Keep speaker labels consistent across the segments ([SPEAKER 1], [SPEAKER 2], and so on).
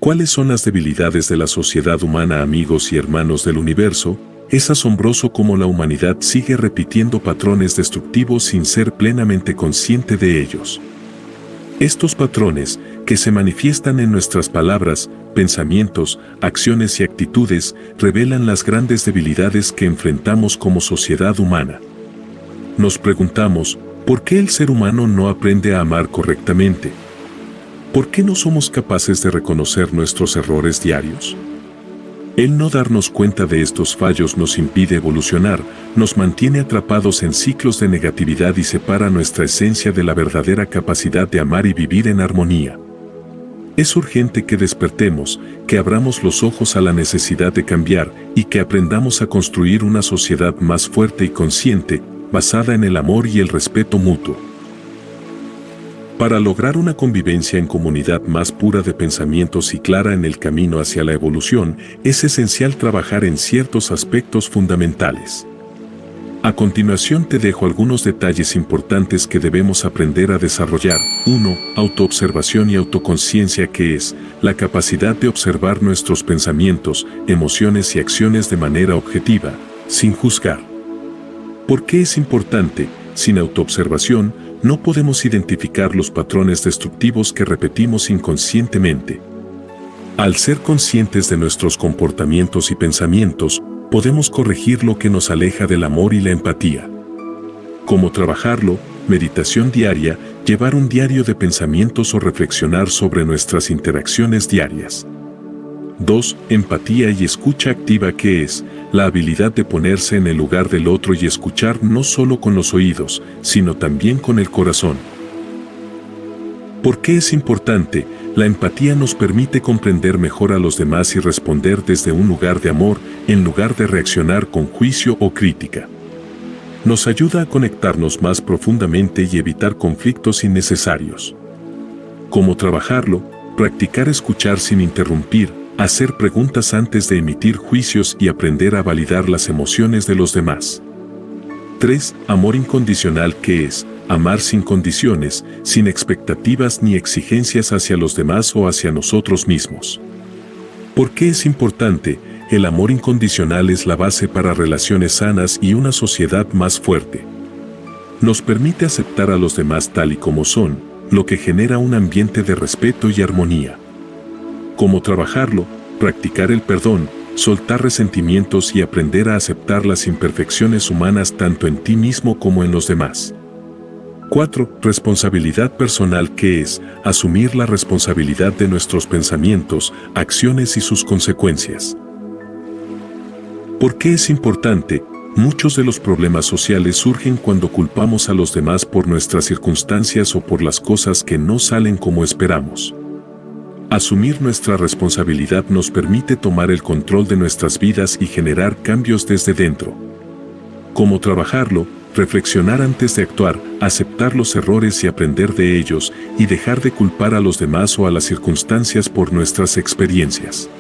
[SPEAKER 1] ¿Cuáles son las debilidades de la sociedad humana, amigos y hermanos del universo? Es asombroso cómo la humanidad sigue repitiendo patrones destructivos sin ser plenamente consciente de ellos. Estos patrones, que se manifiestan en nuestras palabras, pensamientos, acciones y actitudes, revelan las grandes debilidades que enfrentamos como sociedad humana. Nos preguntamos, ¿por qué el ser humano no aprende a amar correctamente? ¿Por qué no somos capaces de reconocer nuestros errores diarios? El no darnos cuenta de estos fallos nos impide evolucionar, nos mantiene atrapados en ciclos de negatividad y separa nuestra esencia de la verdadera capacidad de amar y vivir en armonía. Es urgente que despertemos, que abramos los ojos a la necesidad de cambiar y que aprendamos a construir una sociedad más fuerte y consciente, basada en el amor y el respeto mutuo. Para lograr una convivencia en comunidad más pura de pensamientos y clara en el camino hacia la evolución, es esencial trabajar en ciertos aspectos fundamentales. A continuación te dejo algunos detalles importantes que debemos aprender a desarrollar. 1. Autoobservación y autoconciencia, que es la capacidad de observar nuestros pensamientos, emociones y acciones de manera objetiva, sin juzgar. ¿Por qué es importante? Sin autoobservación, no podemos identificar los patrones destructivos que repetimos inconscientemente. Al ser conscientes de nuestros comportamientos y pensamientos, podemos corregir lo que nos aleja del amor y la empatía. ¿Cómo trabajarlo? Meditación diaria, llevar un diario de pensamientos o reflexionar sobre nuestras interacciones diarias. 2. Empatía y escucha activa, que es la habilidad de ponerse en el lugar del otro y escuchar no solo con los oídos, sino también con el corazón. ¿Por qué es importante? La empatía nos permite comprender mejor a los demás y responder desde un lugar de amor, en lugar de reaccionar con juicio o crítica. Nos ayuda a conectarnos más profundamente y evitar conflictos innecesarios. ¿Cómo trabajarlo? Practicar escuchar sin interrumpir, hacer preguntas antes de emitir juicios y aprender a validar las emociones de los demás. 3. Amor incondicional, que es amar sin condiciones, sin expectativas ni exigencias hacia los demás o hacia nosotros mismos. ¿Por qué es importante? El amor incondicional es la base para relaciones sanas y una sociedad más fuerte. Nos permite aceptar a los demás tal y como son, lo que genera un ambiente de respeto y armonía. ¿Cómo trabajarlo? Practicar el perdón, soltar resentimientos y aprender a aceptar las imperfecciones humanas tanto en ti mismo como en los demás. 4. Responsabilidad personal, que es asumir la responsabilidad de nuestros pensamientos, acciones y sus consecuencias. ¿Por qué es importante? Muchos de los problemas sociales surgen cuando culpamos a los demás por nuestras circunstancias o por las cosas que no salen como esperamos. Asumir nuestra responsabilidad nos permite tomar el control de nuestras vidas y generar cambios desde dentro. ¿Cómo trabajarlo? Reflexionar antes de actuar, aceptar los errores y aprender de ellos, y dejar de culpar a los demás o a las circunstancias por nuestras experiencias.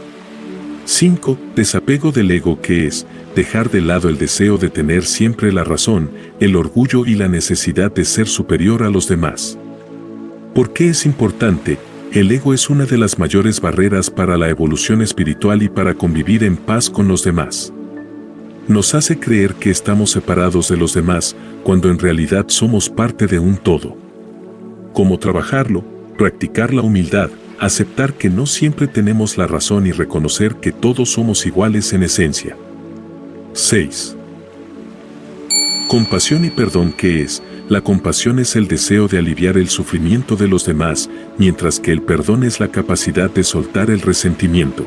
[SPEAKER 1] 5. Desapego del ego, que es dejar de lado el deseo de tener siempre la razón, el orgullo y la necesidad de ser superior a los demás. ¿Por qué es importante? El ego es una de las mayores barreras para la evolución espiritual y para convivir en paz con los demás. Nos hace creer que estamos separados de los demás, cuando en realidad somos parte de un todo. ¿Cómo trabajarlo? Practicar la humildad, aceptar que no siempre tenemos la razón y reconocer que todos somos iguales en esencia. 6. Compasión y perdón, ¿qué es? La compasión es el deseo de aliviar el sufrimiento de los demás, mientras que el perdón es la capacidad de soltar el resentimiento.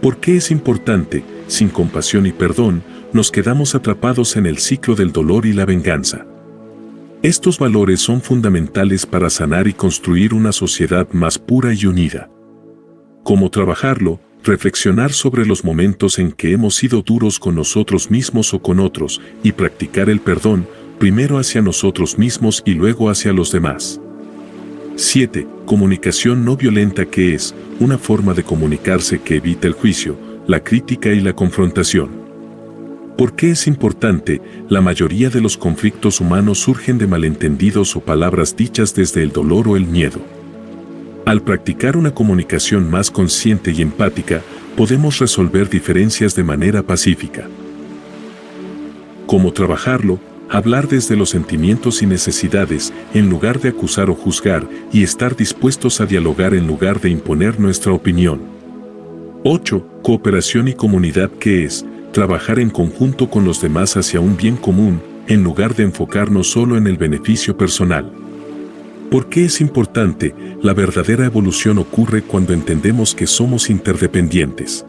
[SPEAKER 1] ¿Por qué es importante? Sin compasión y perdón, nos quedamos atrapados en el ciclo del dolor y la venganza. Estos valores son fundamentales para sanar y construir una sociedad más pura y unida. ¿Cómo trabajarlo? Reflexionar sobre los momentos en que hemos sido duros con nosotros mismos o con otros, y practicar el perdón, primero hacia nosotros mismos y luego hacia los demás. 7. Comunicación no violenta, que es una forma de comunicarse que evita el juicio, la crítica y la confrontación. ¿Por qué es importante? La mayoría de los conflictos humanos surgen de malentendidos o palabras dichas desde el dolor o el miedo. Al practicar una comunicación más consciente y empática, podemos resolver diferencias de manera pacífica. ¿Cómo trabajarlo? Hablar desde los sentimientos y necesidades, en lugar de acusar o juzgar, y estar dispuestos a dialogar en lugar de imponer nuestra opinión. 8. Cooperación y comunidad, que es trabajar en conjunto con los demás hacia un bien común, en lugar de enfocarnos solo en el beneficio personal. ¿Por qué es importante? La verdadera evolución ocurre cuando entendemos que somos interdependientes.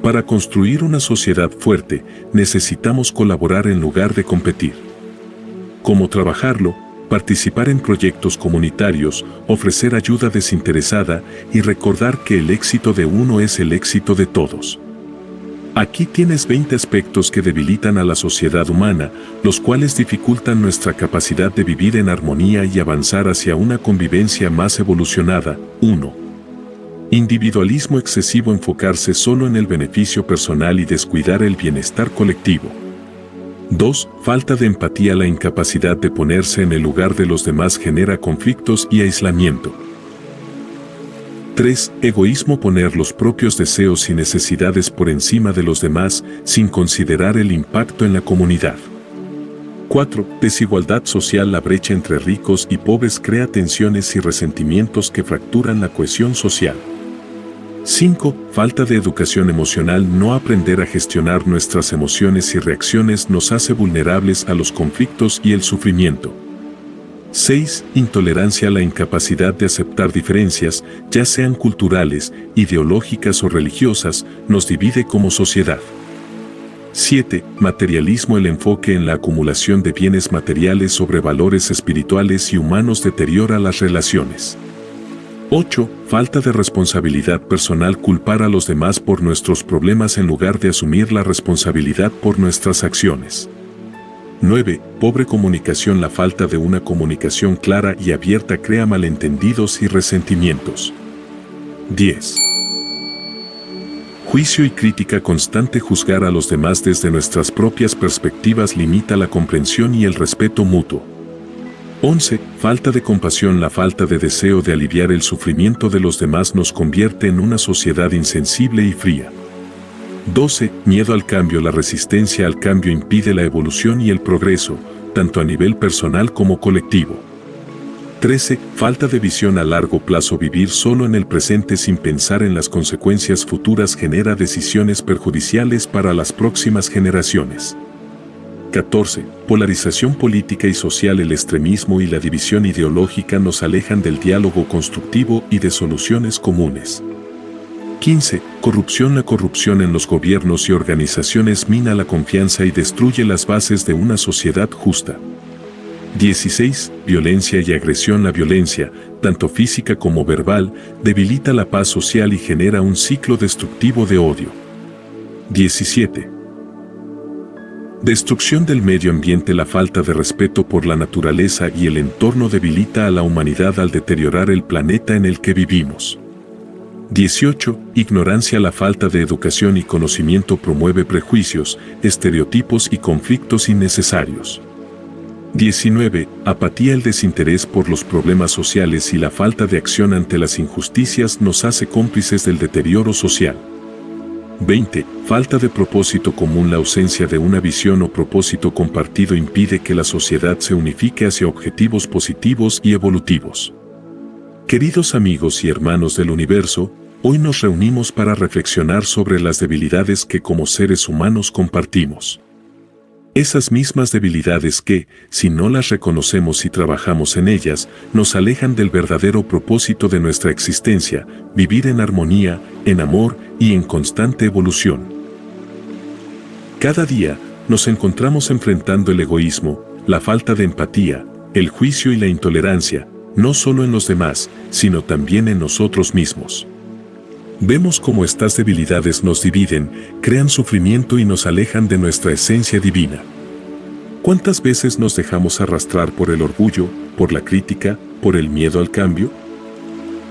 [SPEAKER 1] Para construir una sociedad fuerte, necesitamos colaborar en lugar de competir. ¿Cómo trabajarlo? Participar en proyectos comunitarios, ofrecer ayuda desinteresada y recordar que el éxito de uno es el éxito de todos. Aquí tienes 20 aspectos que debilitan a la sociedad humana, los cuales dificultan nuestra capacidad de vivir en armonía y avanzar hacia una convivencia más evolucionada. 1. Individualismo excesivo, enfocarse solo en el beneficio personal y descuidar el bienestar colectivo. 2. Falta de empatía, la incapacidad de ponerse en el lugar de los demás genera conflictos y aislamiento. 3. Egoísmo, poner los propios deseos y necesidades por encima de los demás, sin considerar el impacto en la comunidad. 4. Desigualdad social, la brecha entre ricos y pobres crea tensiones y resentimientos que fracturan la cohesión social. 5. Falta de educación emocional, no aprender a gestionar nuestras emociones y reacciones nos hace vulnerables a los conflictos y el sufrimiento. 6. Intolerancia, la incapacidad de aceptar diferencias, ya sean culturales, ideológicas o religiosas, nos divide como sociedad. 7. Materialismo, el enfoque en la acumulación de bienes materiales sobre valores espirituales y humanos deteriora las relaciones. 8. Falta de responsabilidad personal, culpar a los demás por nuestros problemas en lugar de asumir la responsabilidad por nuestras acciones. 9. Pobre comunicación, la falta de una comunicación clara y abierta crea malentendidos y resentimientos. 10. Juicio y crítica constante, juzgar a los demás desde nuestras propias perspectivas limita la comprensión y el respeto mutuo. 11. Falta de compasión, la falta de deseo de aliviar el sufrimiento de los demás nos convierte en una sociedad insensible y fría. 12. Miedo al cambio, la resistencia al cambio impide la evolución y el progreso, tanto a nivel personal como colectivo. 13. Falta de visión a largo plazo, vivir solo en el presente sin pensar en las consecuencias futuras genera decisiones perjudiciales para las próximas generaciones. 14. Polarización política y social, el extremismo y la división ideológica nos alejan del diálogo constructivo y de soluciones comunes. 15. Corrupción, la corrupción en los gobiernos y organizaciones mina la confianza y destruye las bases de una sociedad justa. 16. Violencia y agresión, la violencia, tanto física como verbal, debilita la paz social y genera un ciclo destructivo de odio. 17. Destrucción del medio ambiente, la falta de respeto por la naturaleza y el entorno debilita a la humanidad al deteriorar el planeta en el que vivimos. 18. Ignorancia, la falta de educación y conocimiento promueve prejuicios, estereotipos y conflictos innecesarios. 19. Apatía, el desinterés por los problemas sociales y la falta de acción ante las injusticias nos hace cómplices del deterioro social. 20. Falta de propósito común, la ausencia de una visión o propósito compartido impide que la sociedad se unifique hacia objetivos positivos y evolutivos. Queridos amigos y hermanos del universo, hoy nos reunimos para reflexionar sobre las debilidades que como seres humanos compartimos. Esas mismas debilidades que, si no las reconocemos y trabajamos en ellas, nos alejan del verdadero propósito de nuestra existencia, vivir en armonía, en amor y en constante evolución. Cada día, nos encontramos enfrentando el egoísmo, la falta de empatía, el juicio y la intolerancia, no solo en los demás, sino también en nosotros mismos. Vemos cómo estas debilidades nos dividen, crean sufrimiento y nos alejan de nuestra esencia divina. ¿Cuántas veces nos dejamos arrastrar por el orgullo, por la crítica, por el miedo al cambio?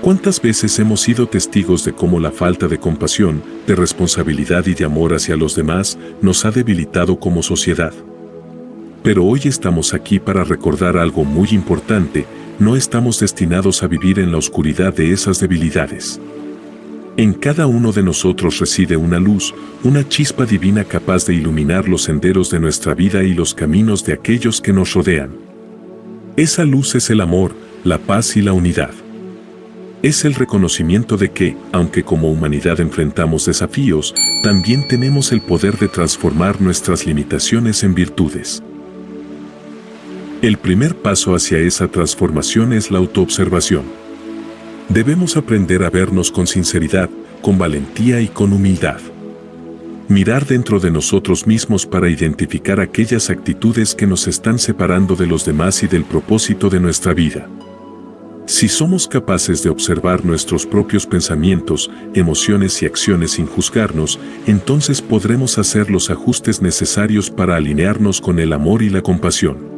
[SPEAKER 1] ¿Cuántas veces hemos sido testigos de cómo la falta de compasión, de responsabilidad y de amor hacia los demás nos ha debilitado como sociedad? Pero hoy estamos aquí para recordar algo muy importante: no estamos destinados a vivir en la oscuridad de esas debilidades. En cada uno de nosotros reside una luz, una chispa divina capaz de iluminar los senderos de nuestra vida y los caminos de aquellos que nos rodean. Esa luz es el amor, la paz y la unidad. Es el reconocimiento de que, aunque como humanidad enfrentamos desafíos, también tenemos el poder de transformar nuestras limitaciones en virtudes. El primer paso hacia esa transformación es la autoobservación. Debemos aprender a vernos con sinceridad, con valentía y con humildad. Mirar dentro de nosotros mismos para identificar aquellas actitudes que nos están separando de los demás y del propósito de nuestra vida. Si somos capaces de observar nuestros propios pensamientos, emociones y acciones sin juzgarnos, entonces podremos hacer los ajustes necesarios para alinearnos con el amor y la compasión.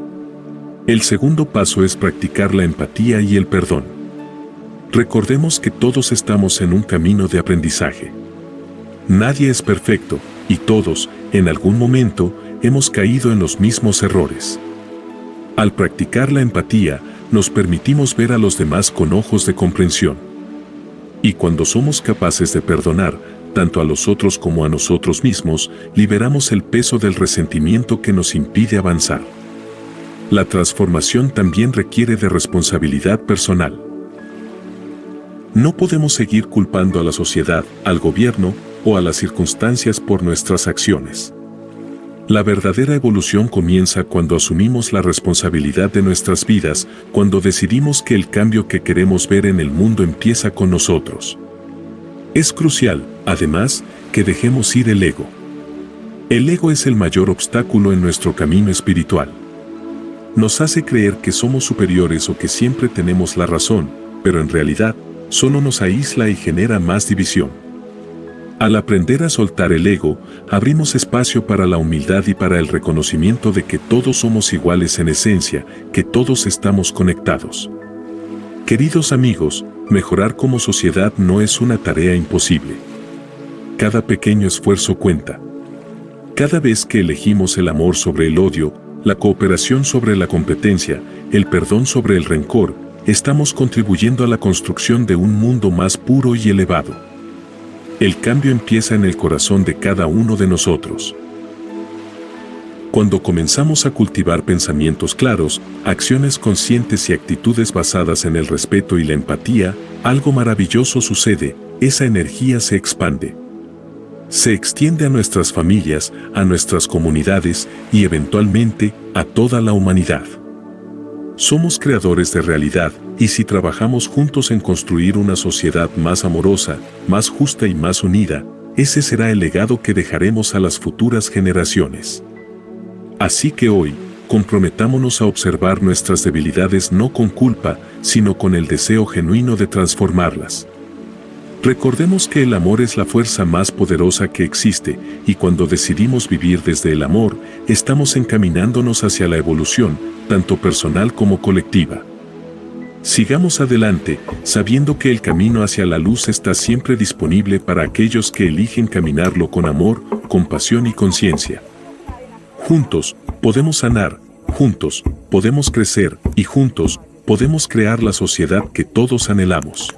[SPEAKER 1] El segundo paso es practicar la empatía y el perdón. Recordemos que todos estamos en un camino de aprendizaje. Nadie es perfecto, y todos, en algún momento, hemos caído en los mismos errores. Al practicar la empatía, nos permitimos ver a los demás con ojos de comprensión. Y cuando somos capaces de perdonar, tanto a los otros como a nosotros mismos, liberamos el peso del resentimiento que nos impide avanzar. La transformación también requiere de responsabilidad personal. No podemos seguir culpando a la sociedad, al gobierno o a las circunstancias por nuestras acciones. La verdadera evolución comienza cuando asumimos la responsabilidad de nuestras vidas, cuando decidimos que el cambio que queremos ver en el mundo empieza con nosotros. Es crucial, además, que dejemos ir el ego. El ego es el mayor obstáculo en nuestro camino espiritual. Nos hace creer que somos superiores o que siempre tenemos la razón, pero en realidad, solo nos aísla y genera más división. Al aprender a soltar el ego, abrimos espacio para la humildad y para el reconocimiento de que todos somos iguales en esencia, que todos estamos conectados. Queridos amigos, mejorar como sociedad no es una tarea imposible. Cada pequeño esfuerzo cuenta. Cada vez que elegimos el amor sobre el odio, la cooperación sobre la competencia, el perdón sobre el rencor, estamos contribuyendo a la construcción de un mundo más puro y elevado. El cambio empieza en el corazón de cada uno de nosotros. Cuando comenzamos a cultivar pensamientos claros, acciones conscientes y actitudes basadas en el respeto y la empatía, algo maravilloso sucede, esa energía se expande. Se extiende a nuestras familias, a nuestras comunidades y eventualmente a toda la humanidad. Somos creadores de realidad, y si trabajamos juntos en construir una sociedad más amorosa, más justa y más unida, ese será el legado que dejaremos a las futuras generaciones. Así que hoy, comprometámonos a observar nuestras debilidades no con culpa, sino con el deseo genuino de transformarlas. Recordemos que el amor es la fuerza más poderosa que existe, y cuando decidimos vivir desde el amor, estamos encaminándonos hacia la evolución, tanto personal como colectiva. Sigamos adelante, sabiendo que el camino hacia la luz está siempre disponible para aquellos que eligen caminarlo con amor, compasión y conciencia. Juntos, podemos sanar, juntos, podemos crecer, y juntos, podemos crear la sociedad que todos anhelamos.